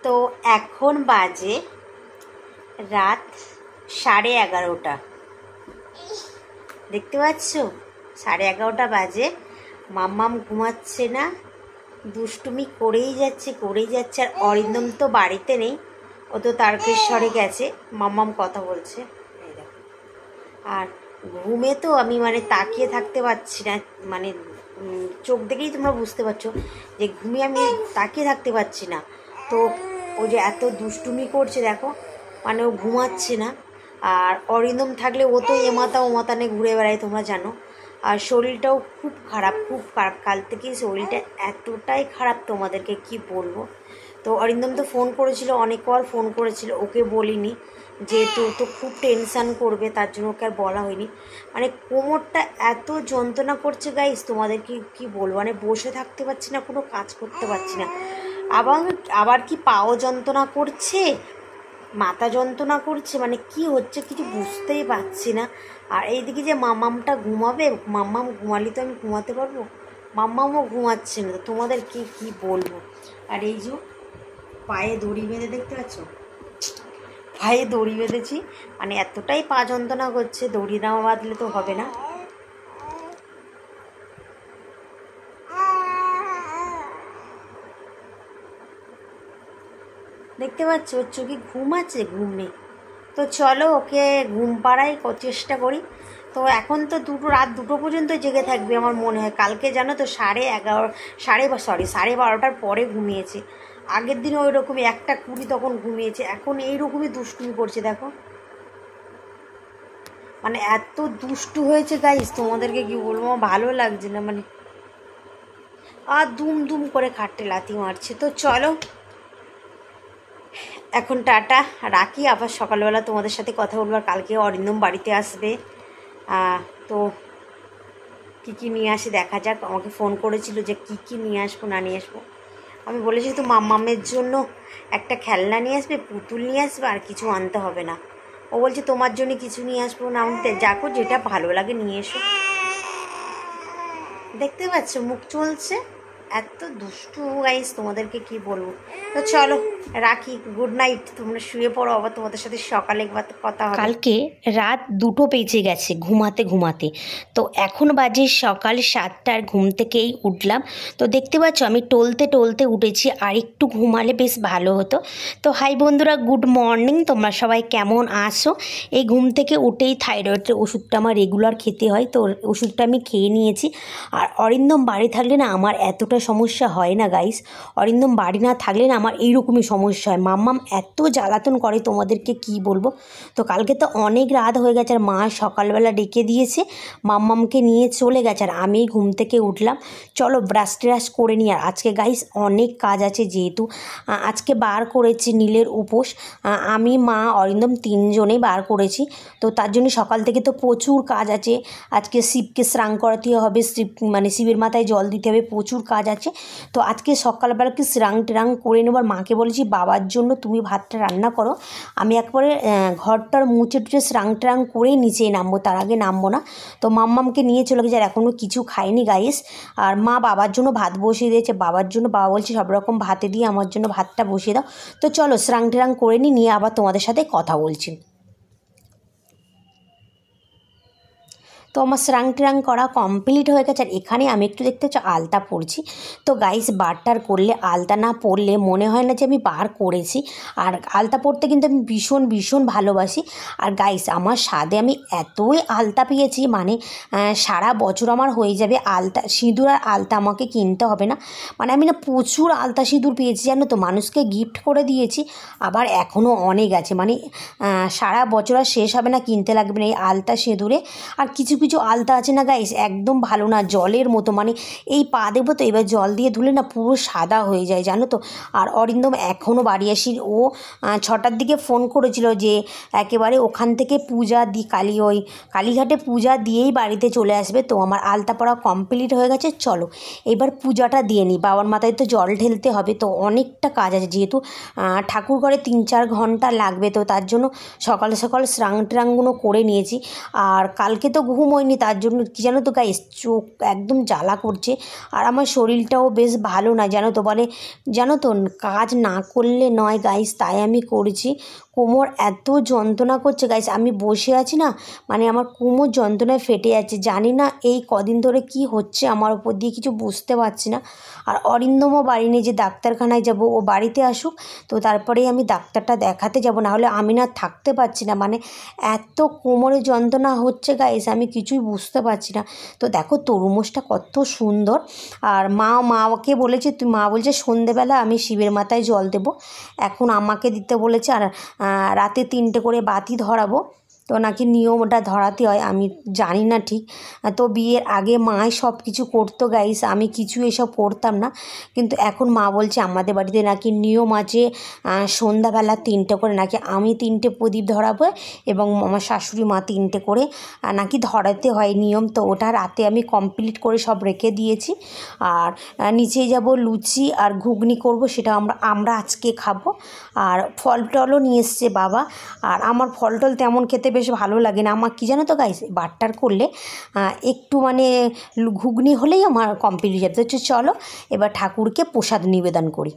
তো এখন বাজে রাত 11:30। দেখতে পাচ্ছ 11:30 বাজে। মাম্মাম ঘুমাচ্ছে না, দুষ্টুমি করেই যাচ্ছে। আর অরিন্দম তো বাড়িতে নেই, ও তো তারকেশ্বরে গেছে। মাম্মাম কথা বলছে, এই দেখো। আর ঘুমে তো আমি তাকিয়ে থাকতে পারছি না, চোখ দেখেই তোমরা বুঝতে পারছো যে ঘুমে আমি তাকিয়ে থাকতে পারছি না। তো ও যে এত দুষ্টুমি করছে দেখো, ও ঘুমাচ্ছে না। আর অরিন্দম থাকলে ও তো এমাতা ওমাতানে ঘুরে বেড়ায়, তোমরা জানো। আর শরীরটাও খুব খারাপ। কাল থেকে শরীরটা এতটাই খারাপ তোমাদেরকে কি বলবো। তো অরিন্দম তো ফোন করেছিল, অনেকবার ফোন করেছিল, ওকে বলিনি যেহেতু তো খুব টেনশান করবে, তার জন্য ওকে আর বলা হয়নি। কোমরটা এত যন্ত্রণা করছে গাইস, তোমাদেরকে কি বলবো। বসে থাকতে পারছি না, কোনো কাজ করতে পারছি না। আবার কি পাও যন্ত্রণা করছে, মাথা যন্ত্রণা করছে, কি হচ্ছে কিছু বুঝতেই পারছি না। আর এইদিকে যে মাম্মামটা ঘুমাবে, মাম্মাম ঘুমালে তো আমি ঘুমাতে পারবো, মাম্মামও ঘুমাচ্ছে না। তো তোমাদেরকে কি বলবো। আর এই যে পায়ে দড়ি বেঁধে, দেখতে পাচ্ছ পায়ে দড়ি বেঁধেছি, এতটাই পা যন্ত্রণা করছে, দড়ি না বাঁধলে তো হবে না। দেখতে পাচ্ছ ওর চোখে ঘুম আছে, ঘুম নেই। তো চলো ওকে ঘুম পাড়াই চেষ্টা করি। তো এখন তো রাত 2টো পর্যন্ত জেগে থাকবে আমার মনে হয়। কালকে জানো তো 12টার পরে ঘুমিয়েছে। আগের দিন ওই রকমই 1:20 তখন ঘুমিয়েছে। এখন এইরকমই দুষ্টুমি করছে দেখো, এত দুষ্টু হয়েছে গাইস, তোমাদেরকে কি বলবো, ভালো লাগছে না। আর দুম করে খাটে লাথি মারছে। তো চলো এখন টাটা, রাখি। আবার সকালবেলা তোমাদের সাথে কথা বলবো। আর কালকে অরিন্দম বাড়িতে আসবে, তো কী নিয়ে আসে দেখা যাক। আমাকে ফোন করেছিল যে কী নিয়ে আসবো না নিয়ে আসবো। আমি বলেছি তো মাম্মামের জন্য একটা খেলনা নিয়ে আসবে, পুতুল নিয়ে আসবে, আর কিছু আনতে হবে না। ও বলছে তোমার জন্য কিছু নিয়ে আসবো না, আমি যাকো যেটা ভালো লাগে নিয়ে এসো। দেখতে পাচ্ছ মুখ চলছে, এত দুষ্টু গাইস, তোমাদেরকে কি বলবো। তো চলো রাখি, গুড নাইট, তোমরা শুয়ে পড়ো। আবার তোমাদের সাথে সকালে একবার কথা হবে। কালকে রাত 2টো বেজে গেছে ঘুমাতে। তো এখন বাজে সকাল 7টার, ঘুম থেকেই উঠলাম। তো দেখতে পাচ্ছ আমি টলতে উঠেছি, আর একটু ঘুমালে বেশ ভালো হতো। তো হাই বন্ধুরা, গুড মর্নিং, তোমরা সবাই কেমন আছো। এই ঘুম থেকে উঠেই থাইরয়েডের ওষুধটা আমার রেগুলার খেতে হয়, তো ওষুধটা আমি খেয়ে নিয়েছি। আর অরিন্দম বাড়ি থাকলে না আমার এতটা সমস্যা হয় না গাইস। অরিন্দম বাড়ি না থাকলে না আমার এইরকমই সমস্যা হয়। মাম্মাম এত জ্বালাতন করে, তোমাদেরকে কি বলবো। তো কালকে তো অনেক রাত হয়ে গেছে, আর মা সকালবেলা ডেকে দিয়েছে, মাম্মামকে নিয়ে চলে গেছে। আর আমি ঘুম থেকে উঠলাম, চলো ব্রাশ ট্রাশ করে নিই। আর আজকে গাইস অনেক কাজ আছে, যেহেতু আজকে বার করেছি নীলের উপোস। আমি, মা, অরিন্দম 3জনেই বার করেছি। তো তার জন্য সকাল থেকে তো প্রচুর কাজ আছে। আজকে শিবকে স্নান করাতে হবে, শিবের মাথায় জল দিতে হবে, প্রচুর কাজ আছে। তো আজকে সকালবেলা কি স্নান ট্রাং করে নেবার। মাকে বলেছি বাবার জন্য তুমি ভাতটা রান্না করো, আমি একবারে ঘরটার মুছে টুচে স্নান ট্রাং করেই নিচেই নামবো, তার আগে নামবো না। তো মাম্মামকে নিয়ে চলে গেছে, আর এখনও কিছু খাইনি গাইস। আর মা বাবার জন্য ভাত বসিয়ে দিয়েছে, বাবা বলছে সব রকম ভাতে দিয়ে আমার জন্য ভাতটা বসিয়ে দাও। তো চলো স্নান ট্রাং করে নিয়ে আবার তোমাদের সাথে কথা বলছি। তো আমার স্নান ট্রাং করা কমপ্লিট হয়ে গেছে। আর এখানে আমি একটু দেখতে হচ্ছে আলতা পরছি। তো গাইস বারটার করলে, আলতা না পরলে মনে হয় না যে আমি বার করেছি। আর আলতা পরতে কিন্তু আমি ভীষণ ভালোবাসি। আর গাইস আমার স্বাদে আমি এতই আলতা পেয়েছি, সারা বছর আমার হয়ে যাবে। আলতা সিঁদুর আর আলতা আমাকে কিনতে হবে না। আমি না প্রচুর আলতা সিঁদুর পেয়েছি, জানো তো, মানুষকে গিফট করে দিয়েছি। আবার এখনও অনেক আছে, সারা বছর আর শেষ হবে না, কিনতে লাগবে না এই আলতা সিঁদুরে। আর কিছু আলতা আছে না গাইস, একদম ভালো না, জলের মতো, এই পা দেবো তো এবার জল দিয়ে ধুলে না পুরো সাদা হয়ে যায়, জানো তো। আর অরিন্দম এখনও বাড়ি আসি। ও 6টার দিকে ফোন করেছিল যে একেবারে ওখান থেকে পূজা কালীঘাটে পূজা দিয়েই বাড়িতে চলে আসবে। তো আমার আলতা পরা কমপ্লিট হয়ে গেছে। চলো এবার পূজাটা দিয়ে নিই, বাবার মাথায় তো জল ঢেলতে হবে। তো অনেকটা কাজ আছে, যেহেতু ঠাকুর ঘরে 3-4 ঘন্টা লাগবে, তো তার জন্য সকাল স্নান ট্রানগুলো করে নিয়েছি। আর কালকে তো ঘুম ঘুমোয়নি, তার জন্য কী জানো তো গাইস, চোখ একদম জ্বালা করছে। আর আমার শরীরটাও বেশ ভালো না জানো তো, মানে জানো তো কাজ না করলে নয় গাইস, তাই আমি করেছি। কোমর এত যন্ত্রণা করছে গাইস, আমি বসে আছি না, মানে আমার কোমর যন্ত্রণায় ফেটে যাচ্ছে। জানি না এই কদিন ধরে কি হচ্ছে আমার ওপর দিয়ে, কিছু বুঝতে পারছি না। আর অরিন্দমও বাড়ি নেই যে ডাক্তারখানায় যাব, ও বাড়িতে আসুক তো তারপরেই আমি ডাক্তারটা দেখাতে যাব, না হলে আমি না থাকতে পারছি না। মানে এত কোমরে যন্ত্রণা হচ্ছে গাইস, আমি কিছুই বুঝতে পারছি না। তো দেখো তরমুজটা কত সুন্দর। আর মাকে বলেছে, মা বলছে সন্ধেবেলা আমি শিবের মাথায় জল দেব, এখন আমাকে দিতে বলেছে। আর রাতে 3টে করে বাতি ধরাবো, তো নাকি নিয়মটা ধরাতে হয়, আমি জানি না ঠিক। তো বিয়ের আগে মাই সব কিছু করতো গাইস, আমি কিছু এসব করতাম না, কিন্তু এখন মা বলছে আমাদের বাড়িতে নাকি নিয়ম আছে সন্ধ্যাবেলা 3টে করে নাকি আমি 3টে প্রদীপ ধরাবো এবং আমার শাশুড়ি মা 3টে করে নাকি ধরাতে হয় নিয়ম। তো ওটা রাতে আমি কমপ্লিট করে সব রেখে দিয়েছি। আর নিচে যাব লুচি আর ঘুগনি করব, সেটা আমরা আজকে খাবো। আর ফল টলও নিয়ে এসছে বাবা। আর আমার ফল টল তেমন খেতে বেশ ভালো লাগে না, আমার কী জানো তো গাইস, বাটার করলে একটু মানে ঘুগনি হলেই আমার কমপ্লিট হয়ে যাবে। তো চলো এবার ঠাকুরকে প্রসাদ নিবেদন করি।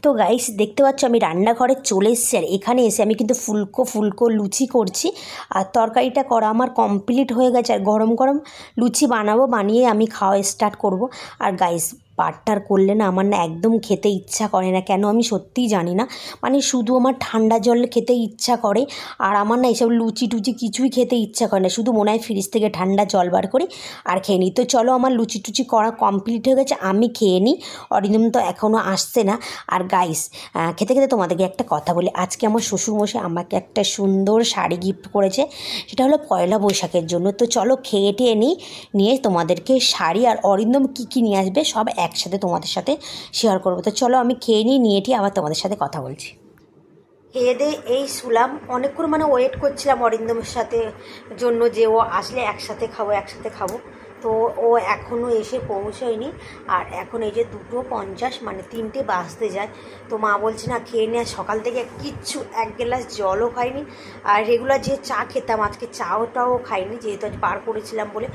তো গাইস দেখতে পাচ্ছ আমি রান্নাঘরে চলে এসেছি, আর এখানে এসে আমি কিন্তু ফুলকো ফুলকো লুচি করছি। আর তরকারিটা করা আমার কমপ্লিট হয়ে গেছে, আর গরম গরম লুচি বানাবো, বানিয়ে আমি খাওয়া স্টার্ট করব। আর গাইস বাটার করলে না আমার না একদম খেতে ইচ্ছা করে না, কেন আমি সত্যিই জানি না, মানে শুধু আমার ঠান্ডা জল খেতে ইচ্ছা করে। আর আমার না এইসব লুচি টুচি কিছুই খেতে ইচ্ছা করে না, শুধু মনে হয় ফ্রিজ থেকে ঠান্ডা জল বার করি আর খেয়ে নিই। তো চলো আমার লুচি টুচি করা কমপ্লিট হয়ে গেছে, আমি খেয়ে নিই। অরিন্দম তো এখনও আসছে না। আর গাইস খেতে খেতে তোমাদেরকে একটা কথা বলি, আজকে আমার শ্বশুরমশাই আমাকে একটা সুন্দর শাড়ি গিফট করেছে, সেটা হলো পয়লা বৈশাখের জন্য। তো চলো খেয়ে টেয়ে নিয়ে তোমাদেরকে শাড়ি আর অরিন্দম কী কী নিয়ে আসবে সব একসাথে তোমাদের সাথে শেয়ার করবো। তো চলো আমি খেয়ে নিয়ে আবার তোমাদের সাথে কথা বলছি। খেয়ে দিয়ে এই শুলাম, অনেকক্ষণ মানে ওয়েট করছিলাম অরিন্দমের সাথে জন্য, যে ও আসলে একসাথে খাবো। তো ও এখনও এসে পৌঁছয়নি। আর এখন এই যে 2:50, মানে 3টে বাজতে যায়। তো মা বলছে না খেয়ে নে, সকাল থেকে কিচ্ছু এক গ্লাস জলও খাইনি। আর রেগুলার যে চা খেতাম আজকে চাটাও খাইনি, যেহেতু আজ বার করেছিলাম বলে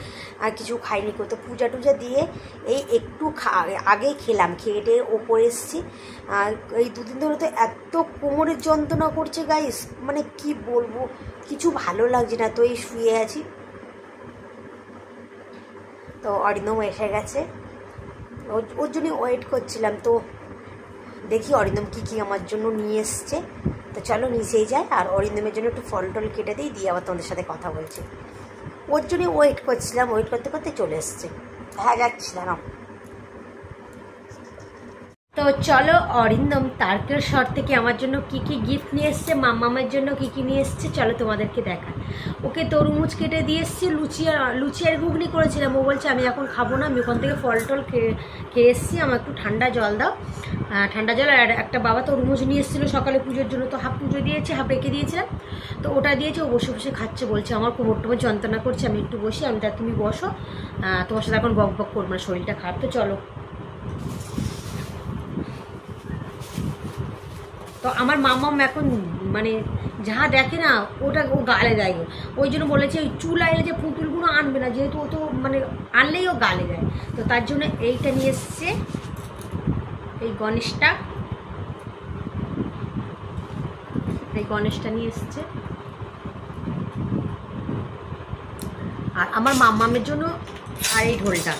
আর কিছু খাইনি। তো পূজা টুজা দিয়ে এই একটু আগেই খেলাম, খেয়ে টেয়ে ওপরে এসেছি। এই 2 দিন ধরে তো এত কোমরের যন্ত্রণা করছে গাইস, মানে কি বলবো, কিছু ভালো লাগছে না। তো এই শুয়ে আছি। তো অরিন্দম এসে গেছে, ওর জন্যই ওয়েট করছিলাম। তো দেখি অরিন্দম কী আমার জন্য নিয়ে এসছে। তো চলো নিচেই যাই, আর অরিন্দমের জন্য একটু ফল টল কেটে দিই, দিয়ে আবার তোমাদের সাথে কথা বলছি। ওর জন্যই ওয়েট করছিলাম, ওয়েট করতে করতে চলে এসছে। হ্যাঁ যাচ্ছি, দাঁড়াও। তো চলো অরিন্দম তারকেশ্বর থেকে আমার জন্য কি কি গিফট নিয়ে এসছে, মাম্মামের জন্য কি কি নিয়ে এসছে চলো তোমাদেরকে দেখায়। ওকে তরমুজ কেটে দিয়ে এসছি, লুচি আর ঘুগনি করেছিলাম। ও বলছে আমি এখন খাবো না, আমি ওখান থেকে ফল টল খেয়ে এসছি, আমার একটু ঠান্ডা জল দাও। ঠান্ডা জল আর একটা বাবা তরমুজ নিয়ে এসেছিলো সকালে পুজোর জন্য, তো হাফ পুজো দিয়েছে, হাফ রেখে দিয়েছিলাম, তো ওটা দিয়েছে। ও বসে বসে খাচ্ছে, বলছে আমার কোমর টোমর যন্ত্রণা করছে, আমি একটু বসি। আমি তুমি বসো, তোমার সাথে এখন বক বক করবো না, শরীরটা খারাপ। তো চলো। তো আমার মাম্মাম এখন মানে যা দেখে না ওটা ও গালে দেয়, ওই জন্য বলেছে ওই চুল আইলে যে পুতুলগুলো আনবে না, যেহেতু ও তো মানে আনলেই ও গালে দেয়, তো তার জন্য এইটা নিয়ে এসছে, এই গণেশটা নিয়ে এসছে। আর আমার মাম্মামের জন্য আর এই ঢোলটা।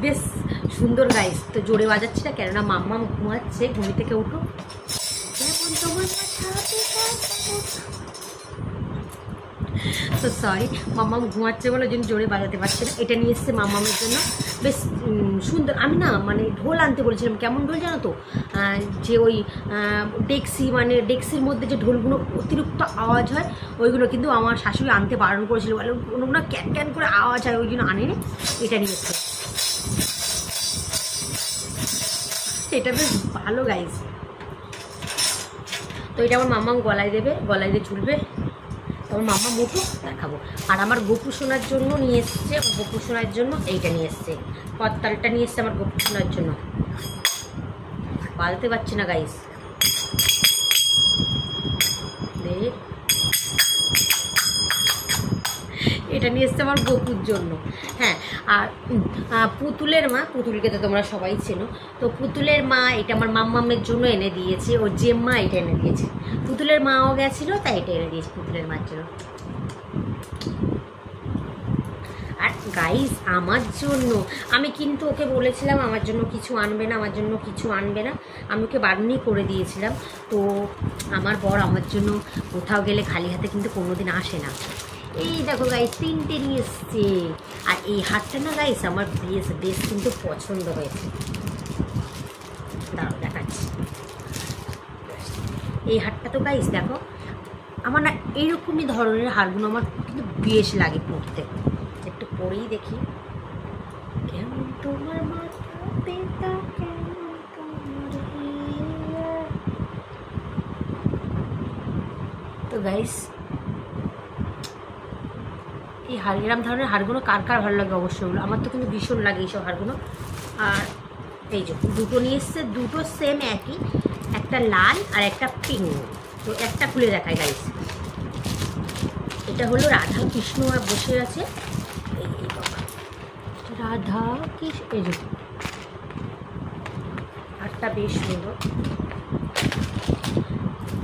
বেশ সুন্দর গাইস। তো জোরে বাজাচ্ছি না কেননা মাম্মাম ঘুমাচ্ছে, ঘুমি থেকে উঠো। তো সরি, মাম্মাম ঘুমাচ্ছে বলে ওই জন্য জোরে বাজাতে পারছে না। এটা নিয়ে এসছে মাম্মামের জন্য, বেশ সুন্দর। আমি না মানে ঢোল আনতে বলেছিলাম, কেমন ঢোল জানো তো, যে ওই ডেক্সি মানে ডেক্সির মধ্যে যে ঢোলগুলো অতিরিক্ত আওয়াজ হয় ওইগুলো, কিন্তু আমার শাশুড়ি আনতে বারণ করেছিল, বলে ওগুলো ক্যান ক্যান করে আওয়াজ হয়, ওই জন্য আনেনি। এটা নিয়ে এসছে, এটা বেশ ভালো গাইজ। তো এটা আমার মাম্মাম গলায় দেবে, গলায় দিয়ে ঝুলবে, তখন মাম্মা মুঠো দেখাবো। আর আমার গোপু সোনার জন্য নিয়ে এসছে, আমার গোপু সোনার জন্য এইটা নিয়ে এসছে, করতালটা নিয়ে এসছে আমার গোপু সোনার জন্য। বাজাতে পারছি না গাইজ, এটা নিয়ে এসছে আমার গোপুর জন্য। হ্যাঁ, আর পুতুলের মা, পুতুলকে তো তোমরা সবাই চেনো, তো পুতুলের মা এটা আমার মাম্মামের জন্য এনে দিয়েছে, ওর জেম্মা এটা এনে দিয়েছে। পুতুলের মাও গেছিলো তাই এটা এনে দিয়েছে পুতুলের মার জন্য। আর গাইজ আমার জন্য, আমি কিন্তু ওকে বলেছিলাম আমার জন্য কিছু আনবে না, আমার জন্য কিছু আনবে না, আমি ওকে বারণই করে দিয়েছিলাম। তো আমার বর আমার জন্য কোথাও গেলে খালি হাতে কিন্তু কোনোদিন আসে না। এই দেখো গাইস, 3টে নিয়ে এসছে। আর এই হারটা না গাইস আমার বেশ কিন্তু পছন্দ হয়েছে, দাঁড়াও দেখাচ্ছি। এই হারটা তো গাইস দেখো, আমার না এইরকমই ধরনের হারগুলো আমার কিন্তু বেশ লাগে পরতে। একটু পরেই দেখি, কেমন তোমার মাথাতে তা কেমন তোমার হিয়া। তো গাইস এই এরম ধরনের হারগুলো কার কার ভালো লাগে অবশ্যই বলো, আমার তো কিন্তু ভীষণ লাগে এইসব হারগুলো। আর এই যে দুটো নিয়ে এসছে, দুটো সেম একই, একটা লাল আর একটা পিঙ্ক। তো একটা খুলে দেখায় গাইস, এটা হলো রাধা কৃষ্ণ আর বসে আছে, এই বাবা রাধা কৃষ্ণ, এই যে হারটা বেশ সুন্দর।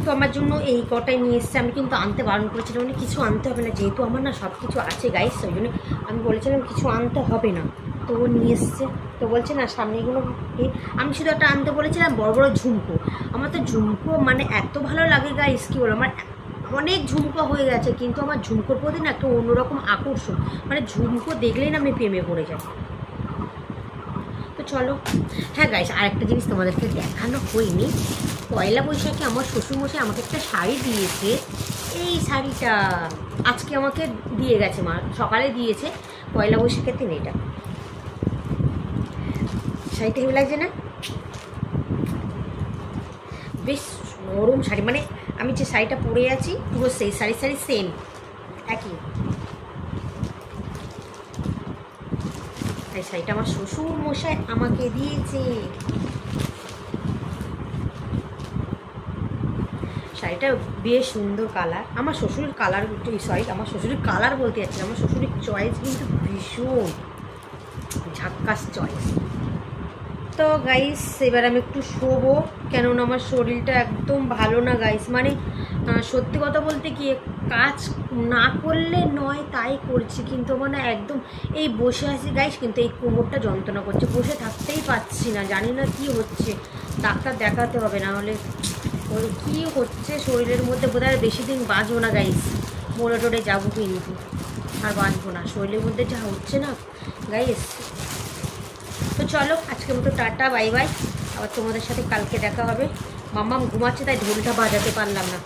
তো আমার জন্য এই কটাই নিয়ে এসছে, আমি কিন্তু আনতে বারণ করেছিলাম, মানে কিছু আনতে হবে না, যেহেতু আমার না সব কিছু আছে গাইস, ওই জন্য আমি বলেছিলাম কিছু আনতে হবে না। তো ও নিয়ে এসছে, তো বলছে না সামনেগুলো, আমি শুধু একটা আনতে বলেছিলাম বড় বড় ঝুমকো। আমার তো ঝুমকো মানে এত ভালো লাগে গাইস, কী বলো, আমার অনেক ঝুমকো হয়ে গেছে, কিন্তু আমার ঝুমকোর প্রতি না একটা অন্যরকম আকর্ষণ, মানে ঝুমকো দেখলেই না আমি প্রেমে পড়ে যাই। তো চলো। হ্যাঁ গাইস, আরেকটা জিনিস তোমাদেরকে দেখানো হয়নি, পয়লা বৈশাখে আমার শ্বশুরমশাই আমাকে একটা শাড়ি দিয়েছে। এই শাড়িটা আজকে আমাকে দিয়ে গেছে, মা সকালে দিয়েছে পয়লা বৈশাখের দিন। এটা শাড়িটা হেভি লাগছে না, বেশ নরম শাড়ি, মানে আমি যে শাড়িটা পরে আছি পুরো সেই শাড়ি সেম একই। এই শাড়িটা আমার শ্বশুর মশাই আমাকে দিয়েছে। শাড়িটা বেশ সুন্দর কালার, আমার শ্বশুরের কালার, আমার শ্বশুরের কালার বলতে যাচ্ছি, আমার শ্বশুরের চয়েস কিন্তু ভীষণ ঝাক্কাস চয়েস। তো গাইস এবার আমি একটু শোবো, কেননা আমার শরীরটা একদম ভালো না গাইস, মানে সত্যি কথা বলতে কি কাজ না করলে নয় তাই করছি, কিন্তু মানে একদম এই বসে আছি গাইস, কিন্তু এই কোমরটা যন্ত্রণা করছে, বসে থাকতেই পারছি না, জানি না কি হচ্ছে, ডাক্তার দেখাতে হবে, না হলে ওই কী হচ্ছে শরীরের মধ্যে, বোধহয় বেশি দিন বাঁচবো না গাইস, মোড়ে টোড়ে যাবো কিন্তু আর বাঁচবো না, শরীরের মধ্যে যা হচ্ছে না গাইস। তো চলো আজকের মতো টাটা, বাই বাই, আবার তোমাদের সাথে কালকে দেখা হবে। মাম্মাম ঘুমাচ্ছে তাই ঢোলটা বাজাতে পারলাম না।